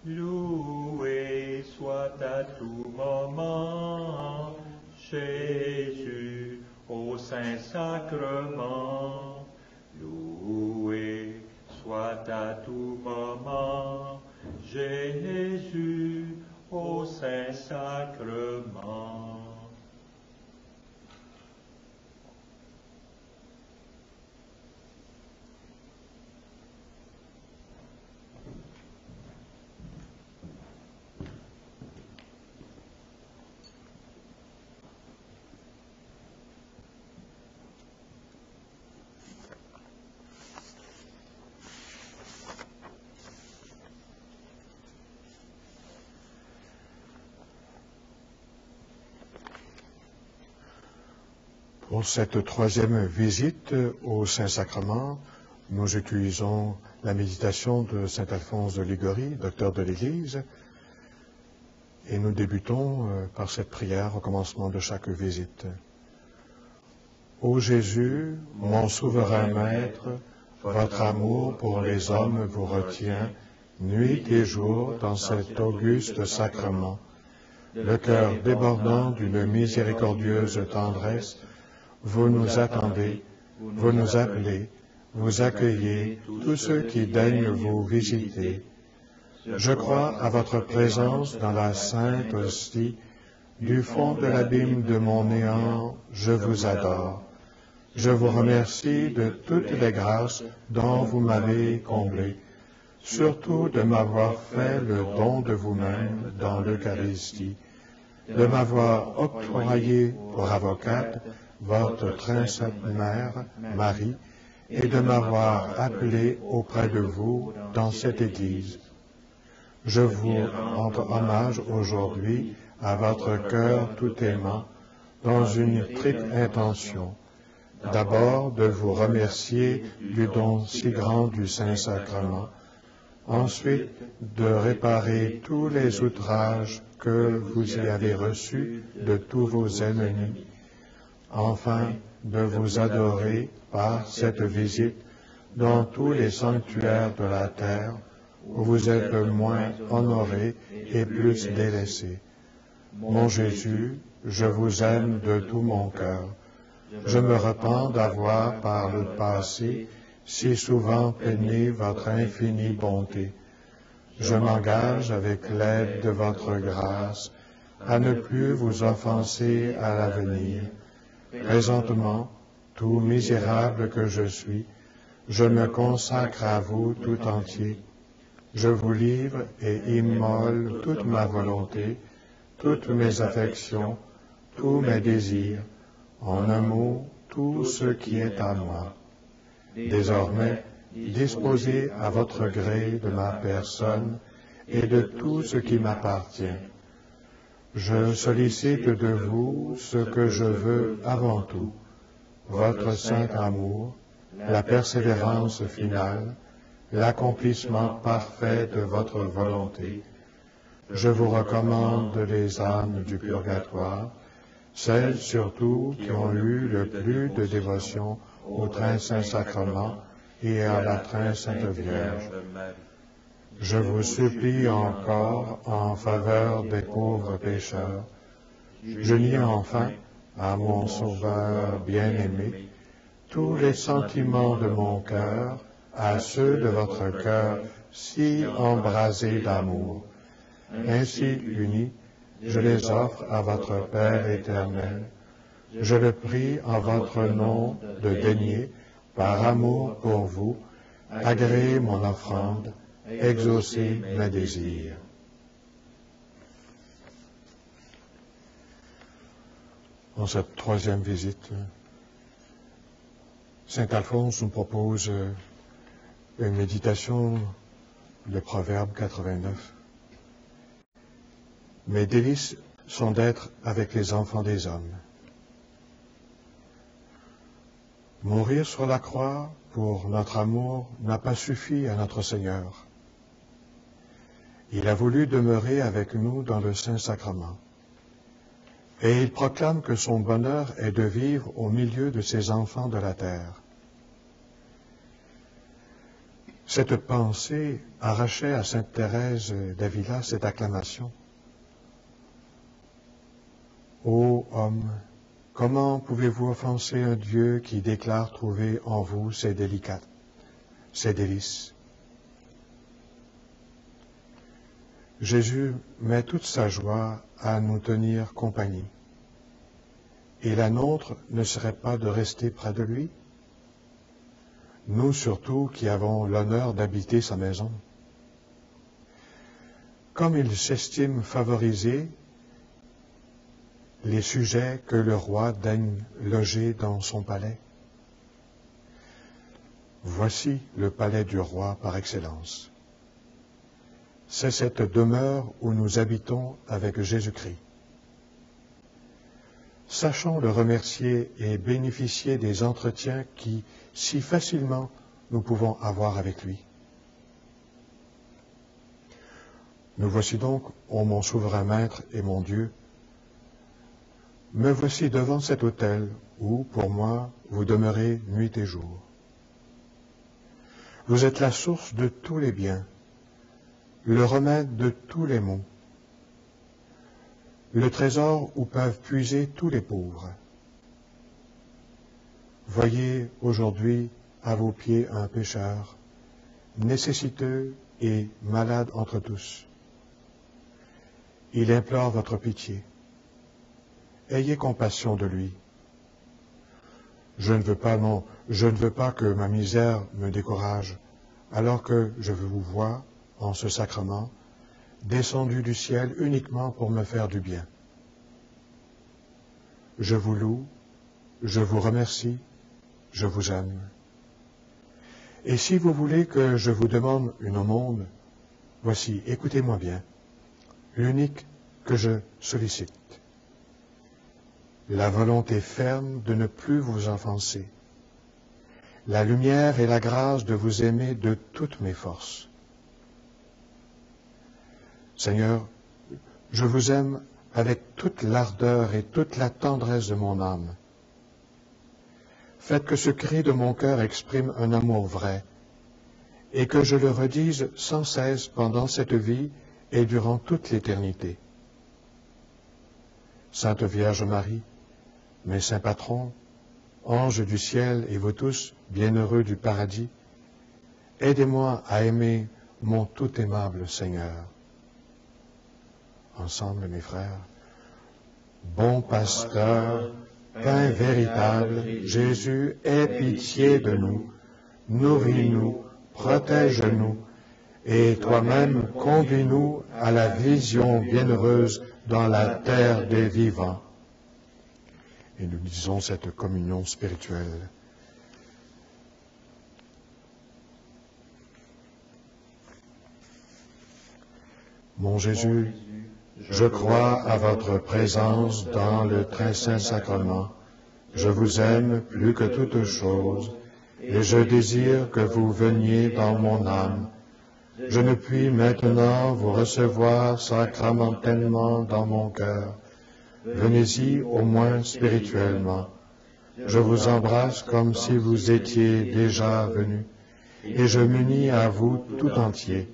Loué soit à tout moment Jésus au Saint-Sacrement. Loué soit à tout moment Jésus au Saint-Sacrement. Pour cette troisième visite au Saint-Sacrement, nous utilisons la méditation de saint Alphonse de Liguori, docteur de l'Église, et nous débutons par cette prière au commencement de chaque visite. Ô Jésus, mon souverain Maître, votre amour pour les hommes vous retient, nuit et jour, dans cet auguste sacrement. Le cœur débordant d'une miséricordieuse tendresse, vous nous attendez, vous nous appelez, vous accueillez tous ceux qui daignent vous visiter. Je crois à votre présence dans la sainte hostie. Du fond de l'abîme de mon néant, je vous adore. Je vous remercie de toutes les grâces dont vous m'avez comblé, surtout de m'avoir fait le don de vous-même dans l'Eucharistie, de m'avoir octroyé pour avocate votre très sainte Mère, Marie, et de m'avoir appelé auprès de vous dans cette Église. Je vous rends hommage aujourd'hui à votre cœur tout aimant, dans une triple intention. D'abord, de vous remercier du don si grand du Saint-Sacrement. Ensuite, de réparer tous les outrages que vous y avez reçus de tous vos ennemis. Enfin, de vous adorer par cette visite dans tous les sanctuaires de la terre où vous êtes moins honorés et plus délaissés. Mon Jésus, je vous aime de tout mon cœur. Je me repens d'avoir, par le passé, si souvent peiné votre infinie bonté. Je m'engage, avec l'aide de votre grâce, à ne plus vous offenser à l'avenir. Présentement, tout misérable que je suis, je me consacre à vous tout entier. Je vous livre et immole toute ma volonté, toutes mes affections, tous mes désirs, en un mot, tout ce qui est à moi. Désormais, disposez à votre gré de ma personne et de tout ce qui m'appartient. Je sollicite de vous ce que je veux avant tout, votre saint amour, la persévérance finale, l'accomplissement parfait de votre volonté. Je vous recommande les âmes du purgatoire, celles surtout qui ont eu le plus de dévotion au très saint sacrement et à la très sainte Vierge. Je vous supplie encore en faveur des pauvres pécheurs. J'unis enfin à mon Sauveur bien-aimé tous les sentiments de mon cœur à ceux de votre cœur si embrasés d'amour. Ainsi unis, je les offre à votre Père éternel. Je le prie en votre nom de daigner, par amour pour vous, agréer mon offrande, exaucer mes désirs. Dans cette troisième visite, saint Alphonse nous propose une méditation, le Proverbe 89. Mes délices sont d'être avec les enfants des hommes. Mourir sur la croix pour notre amour n'a pas suffi à notre Seigneur. Il a voulu demeurer avec nous dans le Saint-Sacrement. Et il proclame que son bonheur est de vivre au milieu de ses enfants de la terre. Cette pensée arrachait à sainte Thérèse d'Avila cette acclamation. Ô homme, comment pouvez-vous offenser un Dieu qui déclare trouver en vous ses délicates, ses délices? Jésus met toute sa joie à nous tenir compagnie. Et la nôtre ne serait pas de rester près de lui? Nous surtout qui avons l'honneur d'habiter sa maison. Comme il s'estime favoriser les sujets que le roi daigne loger dans son palais. Voici le palais du roi par excellence. C'est cette demeure où nous habitons avec Jésus-Christ. Sachons le remercier et bénéficier des entretiens qui, si facilement, nous pouvons avoir avec lui. Me voici donc, ô mon souverain maître et mon Dieu, me voici devant cet autel où, pour moi, vous demeurez nuit et jour. Vous êtes la source de tous les biens, le remède de tous les maux, le trésor où peuvent puiser tous les pauvres. Voyez aujourd'hui à vos pieds un pécheur, nécessiteux et malade entre tous. Il implore votre pitié. Ayez compassion de lui. Je ne veux pas que ma misère me décourage, alors que je vous vois, en ce sacrement, descendu du ciel uniquement pour me faire du bien. Je vous loue, je vous remercie, je vous aime. Et si vous voulez que je vous demande une aumône, voici, écoutez-moi bien, l'unique que je sollicite. La volonté ferme de ne plus vous offenser, la lumière et la grâce de vous aimer de toutes mes forces. Seigneur, je vous aime avec toute l'ardeur et toute la tendresse de mon âme. Faites que ce cri de mon cœur exprime un amour vrai, et que je le redise sans cesse pendant cette vie et durant toute l'éternité. Sainte Vierge Marie, mes saints patrons, anges du ciel et vous tous, bienheureux du paradis, aidez-moi à aimer mon tout aimable Seigneur. Ensemble, mes frères, bon pasteur, pain véritable, Jésus, aie pitié de nous, nourris-nous, protège-nous, et toi-même conduis-nous à la vision bienheureuse dans la terre des vivants. Et nous disons cette communion spirituelle. Mon Jésus, je crois à votre présence dans le très saint sacrement. Je vous aime plus que toute chose, et je désire que vous veniez dans mon âme. Je ne puis maintenant vous recevoir sacramentellement dans mon cœur. Venez-y au moins spirituellement. Je vous embrasse comme si vous étiez déjà venu, et je m'unis à vous tout entier.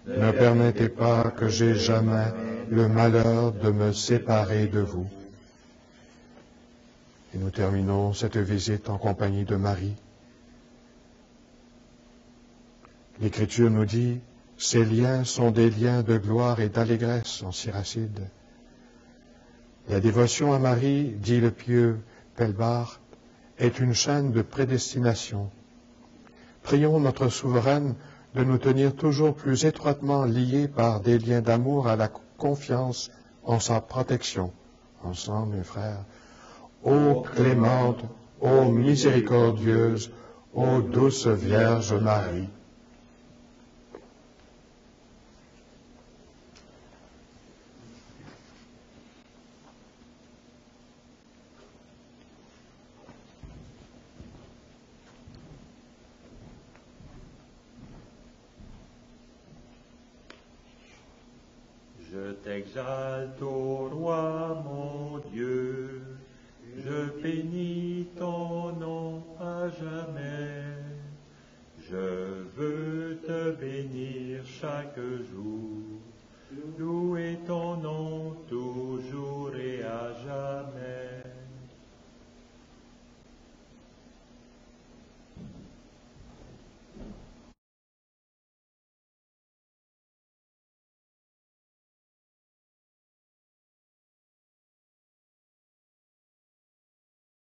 Ne permettez pas que j'aie jamais le malheur de me séparer de vous. Et nous terminons cette visite en compagnie de Marie. L'Écriture nous dit, ces liens sont des liens de gloire et d'allégresse en Siracide. La dévotion à Marie, dit le pieux Pelbar, est une chaîne de prédestination. Prions notre souveraine de nous tenir toujours plus étroitement liés par des liens d'amour à la confiance en sa protection. Ensemble, mes frères, ô clémente, ô miséricordieuse, ô douce Vierge Marie. Je t'exalte, ô roi mon Dieu, je bénis ton nom à jamais. Je veux chaque jour. Louez ton nom tous